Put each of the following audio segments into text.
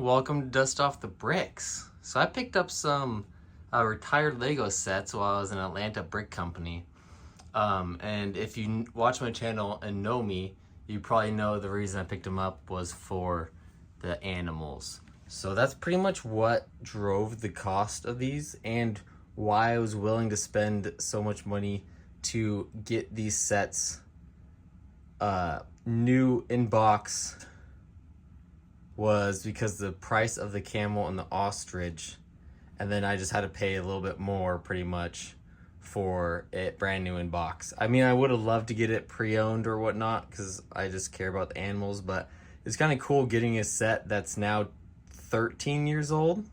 Welcome to Dust Off the Bricks. So I picked up some retired Lego sets while I was in Atlanta Brick Company. And if you watch my channel and know me, you probably know the reason I picked them up was for the animals. So that's pretty much what drove the cost of these and why I was willing to spend so much money to get these sets new in box. Was because the price of the camel and the ostrich, and then I just had to pay a little bit more pretty much for it brand new in box. I mean, I would have loved to get it pre-owned or whatnot because I just care about the animals, but it's kind of cool getting a set that's now 13 years old,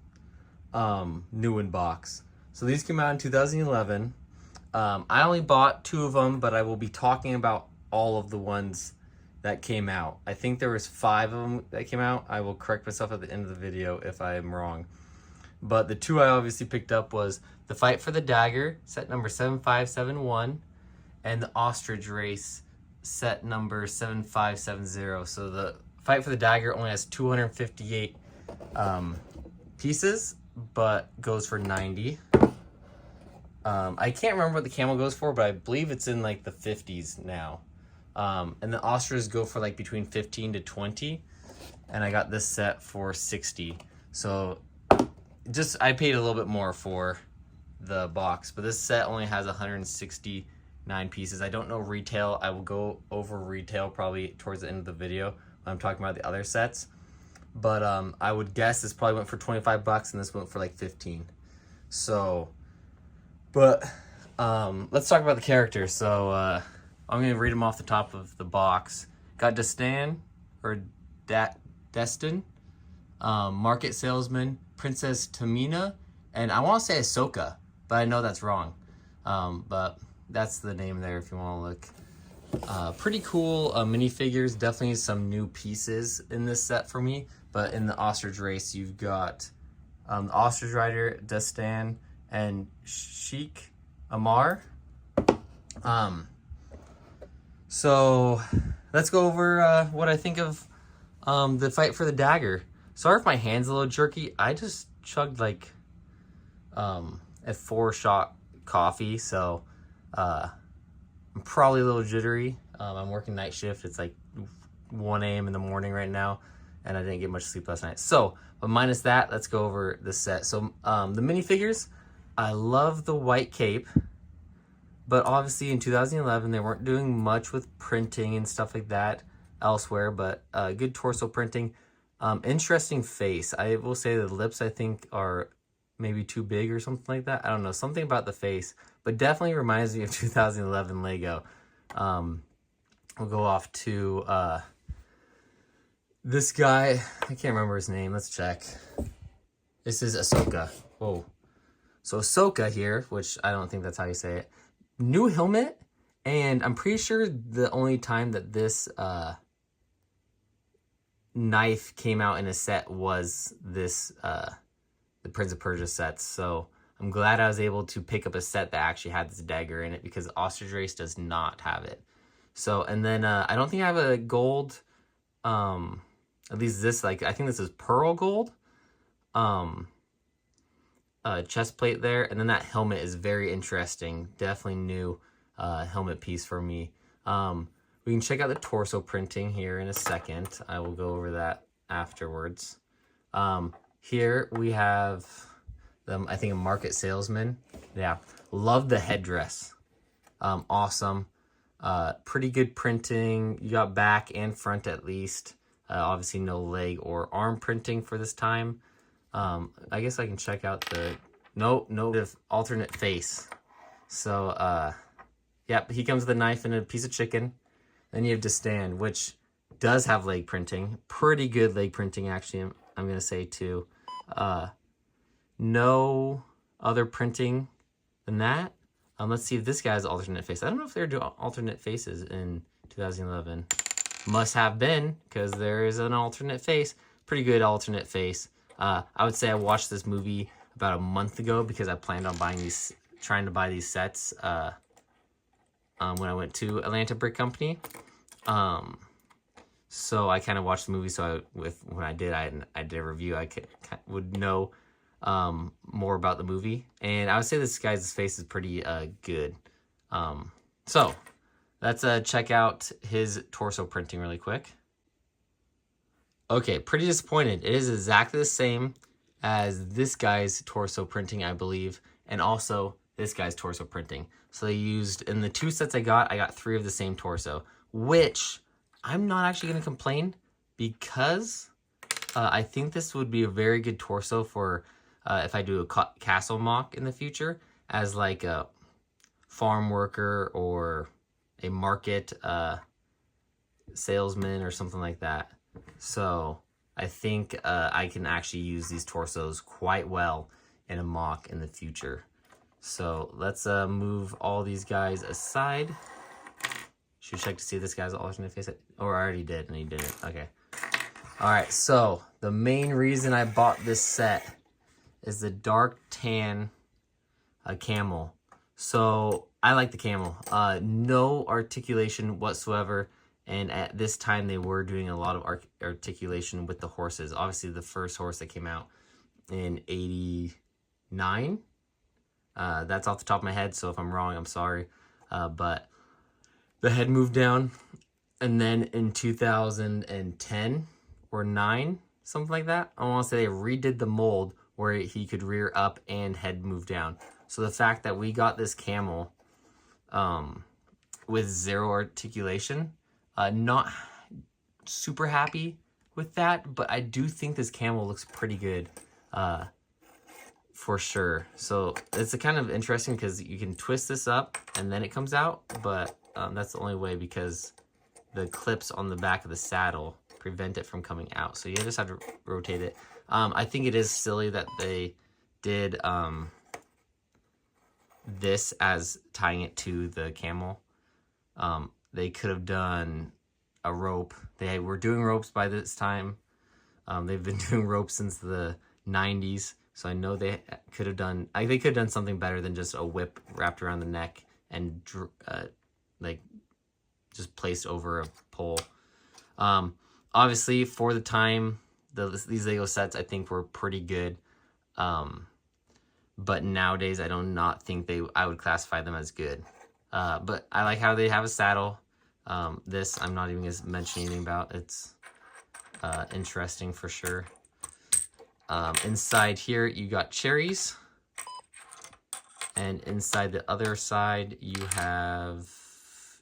new in box. So these came out in 2011. I only bought 2 of them, but I will be talking about all of the ones that came out. I think there was 5 of them that came out. I will correct myself at the end of the video if I am wrong. But the 2 I obviously picked up was the Fight for the Dagger, set number 7571, and the Ostrich Race, set number 7570. So the Fight for the Dagger only has 258 pieces, but goes for 90. I can't remember what the camel goes for, but I believe it's in like the 50s now. And the ostriches go for like between 15 to 20, and I got this set for 60. So I paid a little bit more for the box, but this set only has 169 pieces. I don't know retail. I will go over retail probably towards the end of the video when I'm talking about the other sets. But I would guess this probably went for 25 bucks and this went for like 15. So, but let's talk about the characters. So, I'm going to read them off the top of the box. Got Destin, Market Salesman, Princess Tamina, and I want to say Ahsoka, but I know that's wrong. But that's the name there if you want to look. Pretty cool minifigures. Definitely some new pieces in this set for me. But in the Ostrich Race, you've got the Ostrich Rider, Destin, and Sheik Amar. So let's go over what I think of the Fight for the Dagger. Sorry if my hand's a little jerky. I just chugged like a 4-shot coffee, so I'm probably a little jittery. I'm working night shift. It's like 1 a.m. in the morning right now, and I didn't get much sleep last night. So, but minus that, let's go over the set. So the minifigures, I love the white cape. But obviously in 2011, they weren't doing much with printing and stuff like that elsewhere, but good torso printing. Interesting face. I will say the lips, I think, are maybe too big or something like that. I don't know, something about the face, but definitely reminds me of 2011 Lego. We'll go off to this guy. I can't remember his name. Let's check. This is Ahsoka. Whoa. So Ahsoka here, which I don't think that's how you say it. New helmet, and I'm pretty sure the only time that this knife came out in a set was this the Prince of Persia sets. So I'm glad I was able to pick up a set that actually had this dagger in it, because Ostrich Race does not have it. So, and then I don't think I have a gold, at least this, like, I think this is pearl gold chest plate there, and then that helmet is very interesting. Definitely new helmet piece for me. We can check out the torso printing here in a second. I will go over that afterwards. Here we have them, I think, a Market Salesman. Yeah, love the headdress. Awesome. Pretty good printing. You got back and front at least. Obviously no leg or arm printing for this time. I guess I can check out the no alternate face. So yep, he comes with a knife and a piece of chicken. Then you have Destin, which does have leg printing. Pretty good leg printing, actually, I'm gonna say too. No other printing than that. Let's see if this guy has alternate face. I don't know if they're doing alternate faces in 2011. Must have been, because there is an alternate face. Pretty good alternate face. I would say I watched this movie about a month ago because I planned on trying to buy these sets when I went to Atlanta Brick Company. So I kind of watched the movie. So when I did a review, would know more about the movie. And I would say this guy's face is pretty good. So let's check out his torso printing really quick. Okay, pretty disappointed. It is exactly the same as this guy's torso printing, I believe, and also this guy's torso printing. So they used, in the 2 sets I got 3 of the same torso, which I'm not actually going to complain, because I think this would be a very good torso for if I do a castle mock in the future, as like a farm worker or a market salesman or something like that. So I think I can actually use these torsos quite well in a mock in the future. So let's move all these guys aside. Should check to see if this guy's alternate face. Or I already did, and he didn't. Okay. All right, so the main reason I bought this set is the dark tan camel. So I like the camel. No articulation whatsoever. And at this time, they were doing a lot of articulation with the horses. Obviously, the first horse that came out in '89. That's off the top of my head, so if I'm wrong, I'm sorry. But the head moved down. And then in 2010 or 9, something like that, I want to say they redid the mold where he could rear up and head move down. So the fact that we got this camel with 0 articulation, not super happy with that, but I do think this camel looks pretty good for sure. So it's a kind of interesting because you can twist this up and then it comes out, but that's the only way because the clips on the back of the saddle prevent it from coming out. So you just have to rotate it. I think it is silly that they did this as tying it to the camel. They could have done a rope. They were doing ropes by this time. They've been doing ropes since the 90s. So I know they could have done, they could have done something better than just a whip wrapped around the neck and like just placed over a pole. Obviously for the time, these Lego sets I think were pretty good. But nowadays I do not think I would classify them as good. But I like how they have a saddle. This I'm not even going to mention anything about. It's interesting for sure. Inside here you got cherries. And inside the other side you have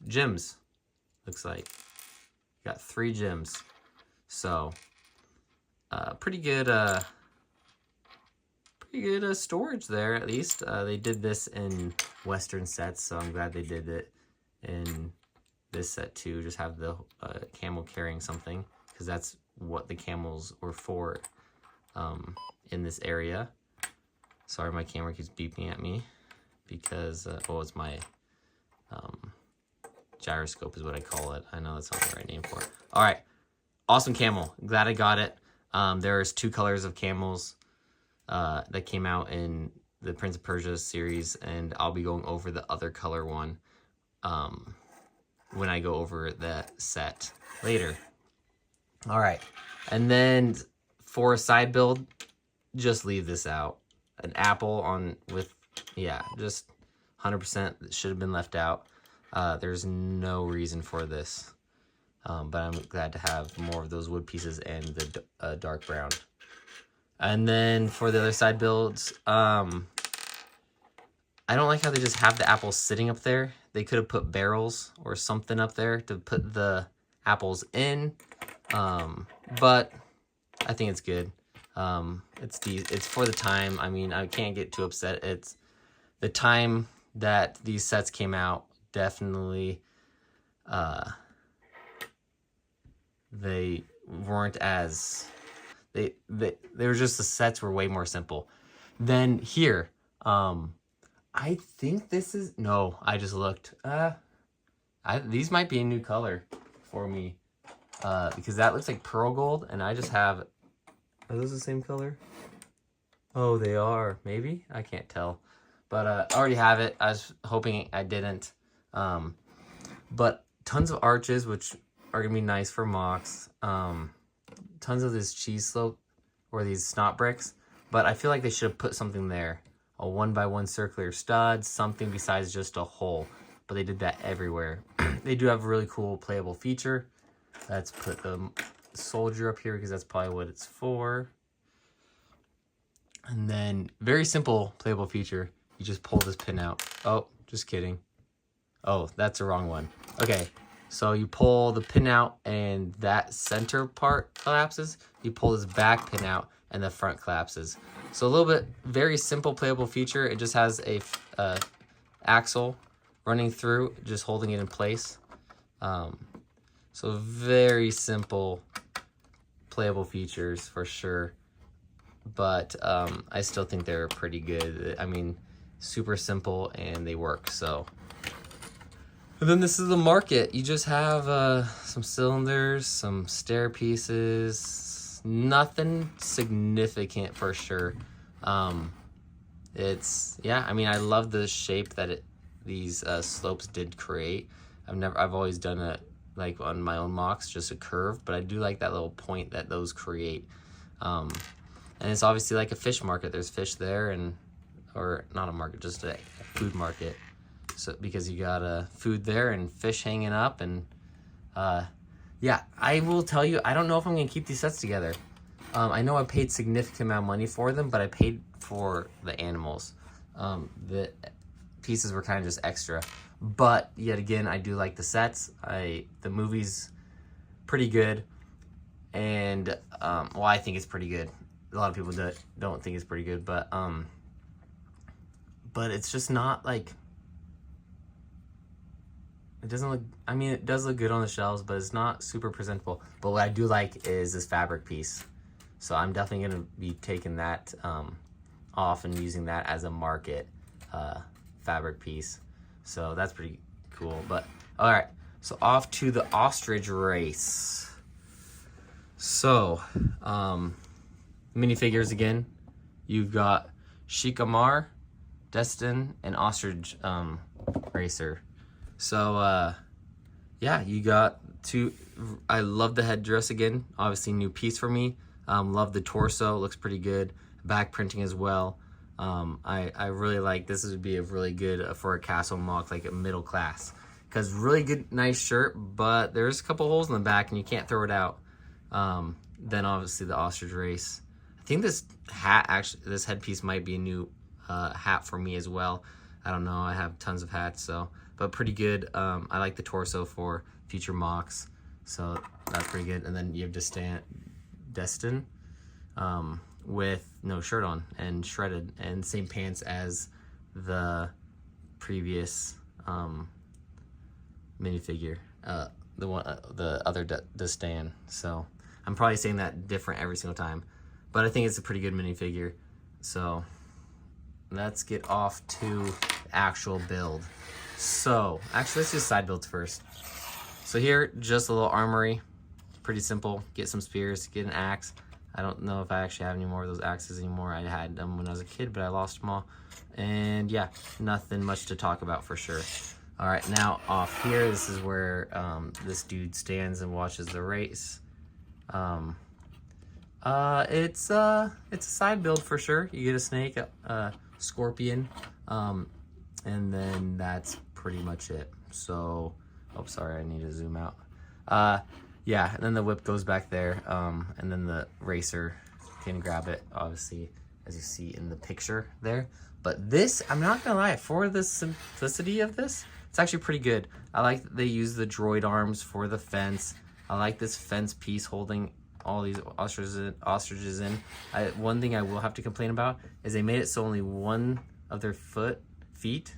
gems. Looks like. You got 3 gems. So pretty good storage there, at least. They did this in Western sets, so I'm glad they did it in this set too. Just have the camel carrying something, because that's what the camels were for in this area. Sorry, my camera keeps beeping at me because, it's my gyroscope is what I call it. I know that's not the right name for it. All right, awesome camel. Glad I got it. There's 2 colors of camels that came out in the Prince of Persia series, and I'll be going over the other color one when I go over that set later. All right, and then for a side build, just leave this out. An apple on with, yeah, just 100% should have been left out. There's no reason for this, but I'm glad to have more of those wood pieces and the dark brown. And then for the other side builds, I don't like how they just have the apples sitting up there. They could have put barrels or something up there to put the apples in, but I think it's good. It's for the time. I mean, I can't get too upset. It's the time that these sets came out. Definitely, they weren't as they were just, the sets were way more simple. Then here, I think this is, no, I just looked. These might be a new color for me, because that looks like pearl gold, and I just have. Are those the same color? Oh, they are. Maybe? I can't tell. But I already have it. I was hoping I didn't. But tons of arches, which are gonna be nice for mocks. Tons of this cheese slope or these snot bricks, but I feel like they should have put something there. A 1x1 circular stud, something besides just a hole. But they did that everywhere. They do have a really cool playable feature. Let's put the soldier up here because that's probably what it's for. And then very simple playable feature. You just pull this pin out. Oh, just kidding. Oh, that's the wrong one. Okay, so you pull the pin out and that center part collapses. You pull this back pin out and the front collapses. So a little bit, very simple playable feature. It just has a axle running through, just holding it in place. So very simple playable features for sure. But I still think they're pretty good. I mean, super simple and they work, so. And then this is the market. You just have some cylinders, some stair pieces, nothing significant for sure. It's, yeah, I mean, I love the shape that these slopes did create. I've always done it like on my own mocks, just a curve, but I do like that little point that those create. And it's obviously like a fish market. There's fish there or not a market, just a food market. So because you got food there and fish hanging up and yeah, I will tell you, I don't know if I'm gonna keep these sets together. I know I paid significant amount of money for them, but I paid for the animals. The pieces were kind of just extra. But yet again, I do like the sets. The movie's pretty good, and well, I think it's pretty good. A lot of people don't think it's pretty good, but it's just not like. It doesn't look, I mean, it does look good on the shelves, but it's not super presentable. But what I do like is this fabric piece. So I'm definitely going to be taking that off and using that as a market fabric piece. So that's pretty cool. But all right, so off to the ostrich race. So minifigures again. You've got Shikamaru, Destin, and Ostrich Racer. So, yeah, you got two. I love the headdress again. Obviously, new piece for me. Love the torso. Looks pretty good. Back printing as well. I really like this. Would be a really good for a castle mock, like a middle class. Because really good, nice shirt, but there's a couple holes in the back and you can't throw it out. Then obviously the ostrich race. I think this hat, actually, this headpiece might be a new hat for me as well. I don't know. I have tons of hats, so. But pretty good. I like the torso for future mocks, so that's pretty good. And then you have Destin with no shirt on and shredded, and same pants as the previous minifigure, the other Destin. So I'm probably saying that different every single time, but I think it's a pretty good minifigure. So let's get off to the actual build. So, actually, let's do side builds first. So here, just a little armory. Pretty simple. Get some spears, get an axe. I don't know if I actually have any more of those axes anymore. I had them when I was a kid, but I lost them all. And yeah, nothing much to talk about for sure. All right, now off here, this is where this dude stands and watches the race. It's a side build for sure. You get a snake, scorpion, and then that's pretty much it. So, oh, sorry, I need to zoom out. Yeah, and then the whip goes back there, and then the racer can grab it, obviously, as you see in the picture there. But this, I'm not gonna lie, for the simplicity of this, it's actually pretty good. I like that they use the droid arms for the fence. I like this fence piece holding all these ostriches in. One thing I will have to complain about is they made it so only one of their feet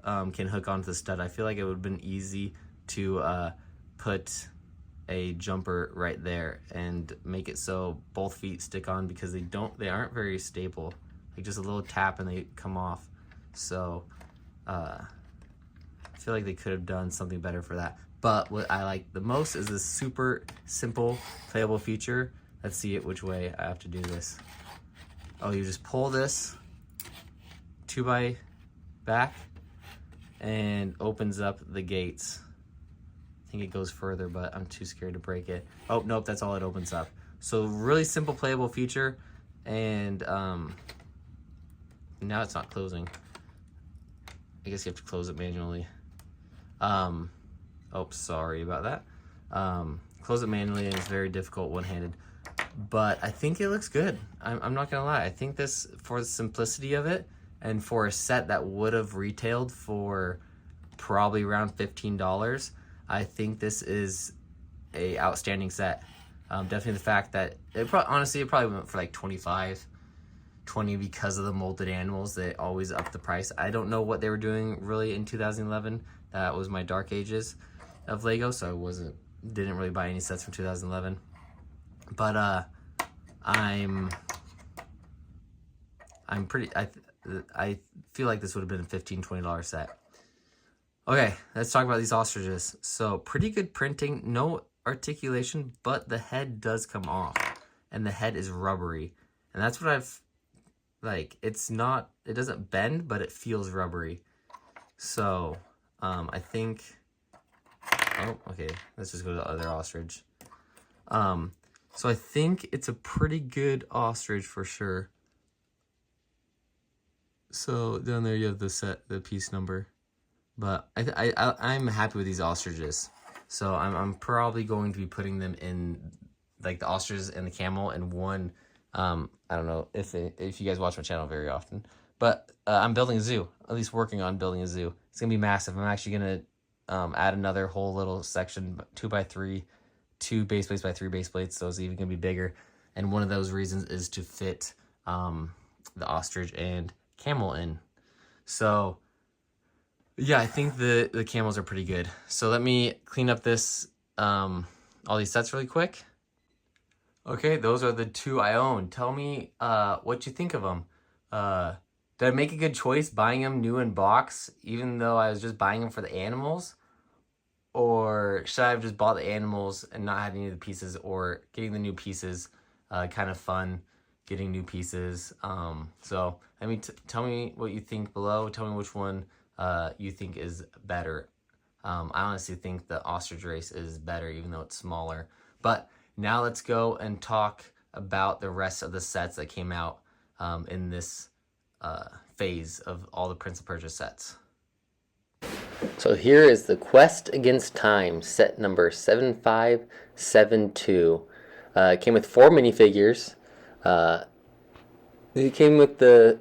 can hook onto the stud. I feel like it would have been easy to put a jumper right there and make it so both feet stick on, because they aren't very stable. Like just a little tap and they come off. So I feel like they could have done something better for that. But what I like the most is this super simple playable feature. Let's see which way I have to do this. Oh, you just pull this 2x back and opens up the gates think it goes further, but I'm too scared to break it. Oh, nope, that's all it opens up. So really simple playable feature, and now it's not closing. I guess you have to close it manually. Oh, sorry about that. Close it manually, and it's very difficult one-handed. But I think it looks good. I'm not gonna lie. I think this, for the simplicity of it, and for a set that would have retailed for probably around $15, I think this is a outstanding set. Definitely the fact that honestly it probably went for like 25, 20 because of the molded animals. They always up the price. I don't know what they were doing really in 2011. That was my dark ages of Lego, so I didn't really buy any sets from 2011. But I feel like this would have been a $15-20 set. Okay, let's talk about these ostriches. So pretty good printing, no articulation, but the head does come off, and the head is rubbery, and that's what I've like. It doesn't bend, but it feels rubbery. So I think, oh, okay, let's just go to the other ostrich. So I think it's a pretty good ostrich for sure. So down there you have the piece number, but I'm happy with these ostriches. So I'm probably going to be putting them in, like, the ostriches and the camel in one. I don't know if you guys watch my channel very often, but I'm building a zoo. At least working on building a zoo. It's gonna be massive. I'm actually gonna add another whole little section, 2x3, 2 base plates by 3 base plates. So it's even gonna be bigger. And one of those reasons is to fit the ostrich and camel in. So yeah, I think the camels are pretty good. So let me clean up this all these sets really quick. Okay, those are the 2 I own. Tell me what you think of them. Did I make a good choice buying them new in box, even though I was just buying them for the animals? Or should I have just bought the animals and not had any of the pieces, or getting the new pieces? Kind of fun getting new pieces. So I mean, tell me what you think below. Tell me which one you think is better. I honestly think the ostrich race is better, even though it's smaller. But now let's go and talk about the rest of the sets that came out in this phase of all the Prince of Persia sets. So here is the Quest Against Time, set number 7572. It came with 4 minifigures. It came with the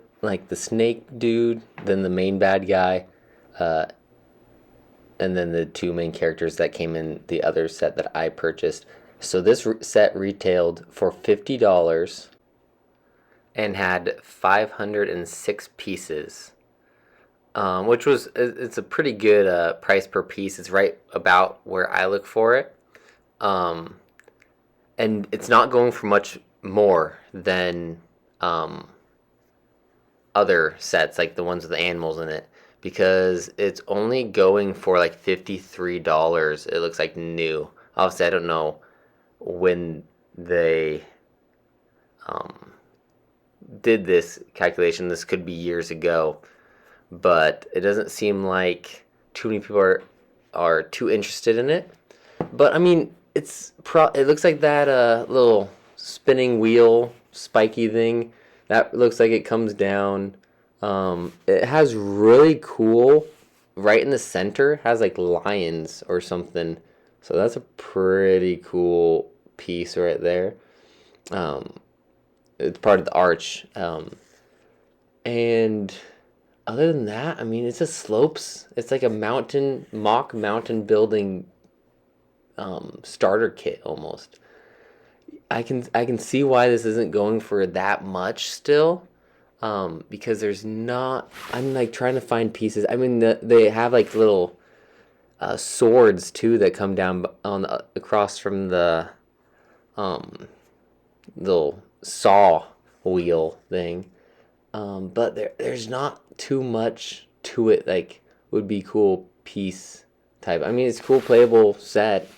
snake dude, then the main bad guy, and then the 2 main characters that came in the other set that I purchased. So this set retailed for $50 and had 506 pieces, which it's a pretty good price per piece. It's right about where I look for it, and it's not going for much more than other sets, like the ones with the animals in it, because it's only going for like $53. It looks like new. Obviously, I don't know when they did this calculation. This could be years ago, but it doesn't seem like too many people are too interested in it. But I mean, it looks like that little spinning wheel spiky thing that looks like it comes down. It has really cool, right in the center has like lions or something, so that's a pretty cool piece right there. It's part of the arch, and other than that, I mean, it's just slopes. It's like a mock mountain building starter kit almost. I can see why this isn't going for that much still, because there's not. I'm like trying to find pieces. I mean, they have like little swords too that come down across from the little saw wheel thing, but there's not too much to it. Like, would be cool piece type. I mean, it's cool playable set.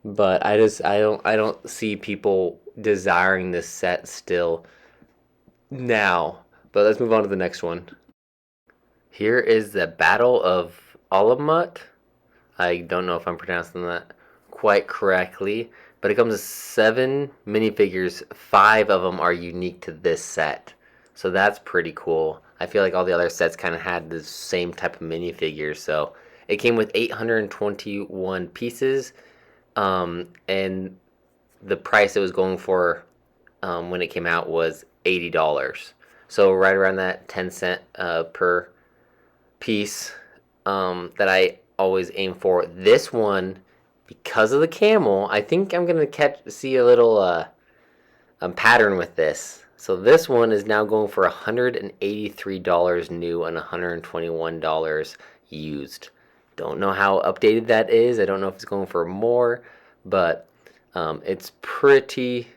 But I don't see people desiring this set still now. But let's move on to the next one. Here is the Battle of Alamut. I don't know if I'm pronouncing that quite correctly, but it comes with 7 minifigures. 5 of them are unique to this set. So that's pretty cool. I feel like all the other sets kind of had the same type of minifigures. So it came with 821 pieces, and the price it was going for when it came out was $80. So right around that 10 cent per piece that I always aim for. This one, because of the camel, I think I'm gonna see a little pattern with this. So this one is now going for $183 new and $121 used. Don't know how updated that is. I don't know if it's going for more, but it's pretty.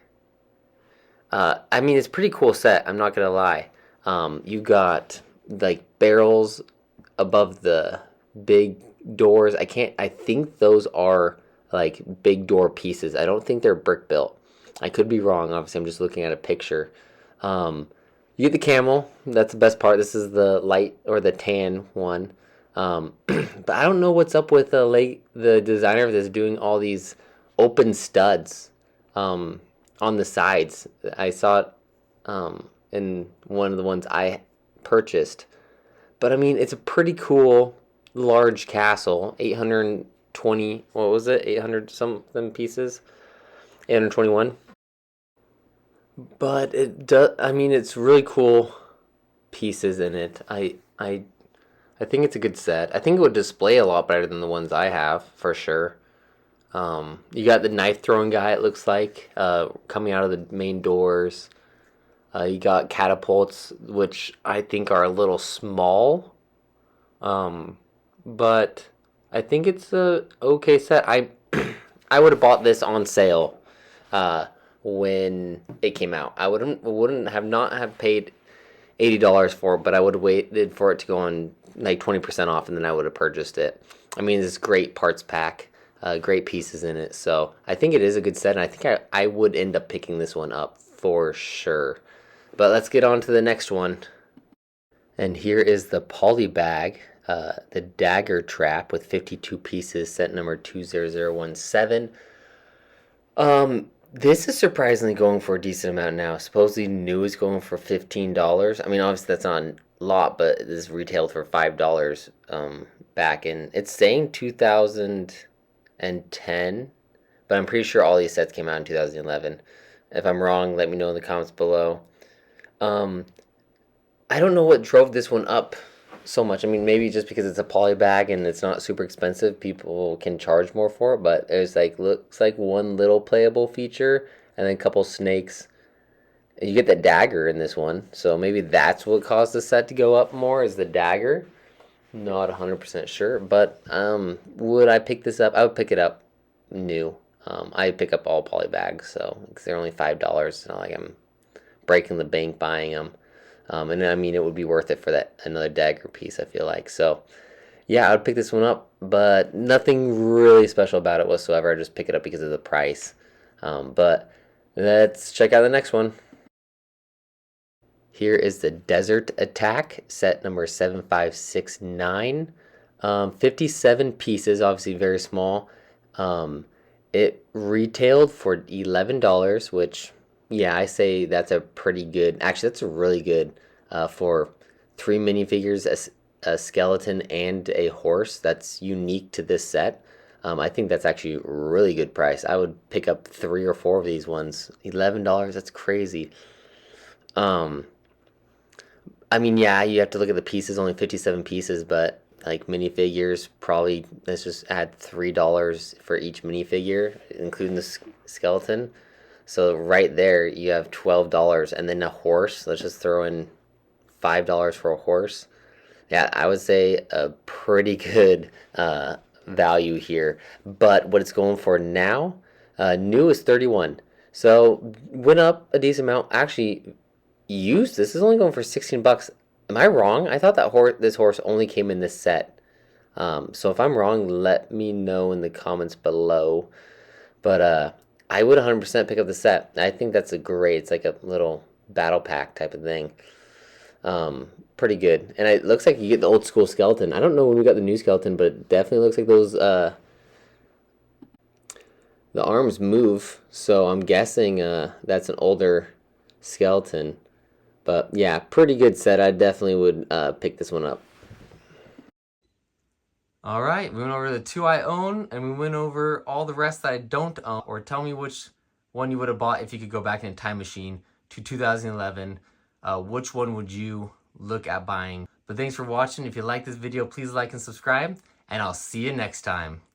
I mean, it's pretty cool set. I'm not gonna lie. You got like barrels above the big doors. I think those are like big door pieces. I don't think they're brick built. I could be wrong. Obviously, I'm just looking at a picture. You get the camel. That's the best part. This is the light or the tan one. But I don't know what's up with the designer of this doing all these open studs on the sides. I saw it in one of the ones I purchased. But I mean, it's a pretty cool large castle. 820, what was it? 800 something pieces? 821. But it does, I mean, it's really cool pieces in it. I think it's a good set. I think it would display a lot better than the ones I have, for sure. You got the knife throwing guy, it looks like, coming out of the main doors. You got catapults, which I think are a little small. But I think it's a okay set. I would have bought this on sale when it came out. I wouldn't have not have paid $80 for it, but I would have waited for it to go on like 20% off, and then I would have purchased it. I mean, it's great parts pack, great pieces in it. So I think it is a good set, and I think I would end up picking this one up for sure. But let's get on to the next one. And here is the poly bag, the dagger trap with 52 pieces, set number 20017. This is surprisingly going for a decent amount now. Supposedly new is going for $15. I mean, obviously that's not a lot, but this retailed for $5 back in. It's saying 2010, but I'm pretty sure all these sets came out in 2011. If I'm wrong, let me know in the comments below. I don't know what drove this one up so much. I mean, maybe just because it's a poly bag and it's not super expensive, people can charge more for it. But there's like looks like one little playable feature and then a couple snakes. You get the dagger in this one, so maybe that's what caused the set to go up more. Is the dagger? Not 100% sure, but would I pick this up? I would pick it up new. I pick up all poly bags, so because they're only $5. It's not like I'm breaking the bank buying them. And I mean, it would be worth it for that another dagger piece, I feel like. So, yeah, I would pick this one up, but nothing really special about it whatsoever. I just pick it up because of the price. But let's check out the next one. Here is the Desert Attack, set number 7569. 57 pieces, obviously very small. It retailed for $11, which, yeah, I say that's a pretty good. Actually, that's a really good for 3 minifigures, a skeleton, and a horse. That's unique to this set. I think that's actually a really good price. I would pick up 3 or 4 of these ones. $11, that's crazy. I mean, yeah, you have to look at the pieces, only 57 pieces, but like minifigures, probably let's just add $3 for each minifigure, including the skeleton. So right there, you have $12, and then a horse. Let's just throw in $5 for a horse. Yeah, I would say a pretty good value here. But what it's going for now, new is 31. So went up a decent amount. Actually, used this is only going for $16. Am I wrong? I thought that this horse only came in this set. So if I'm wrong, let me know in the comments below. But I would 100% pick up the set. I think that's a great. It's like a little battle pack type of thing. Pretty good. And it looks like you get the old school skeleton. I don't know when we got the new skeleton, but it definitely looks like those the arms move. So I'm guessing that's an older skeleton. But yeah, pretty good set. I definitely would pick this one up. All right, we went over the two I own, and we went over all the rest that I don't own. Or tell me which one you would have bought if you could go back in a time machine to 2011. Which one would you look at buying? But thanks for watching. If you like this video, please like and subscribe, and I'll see you next time.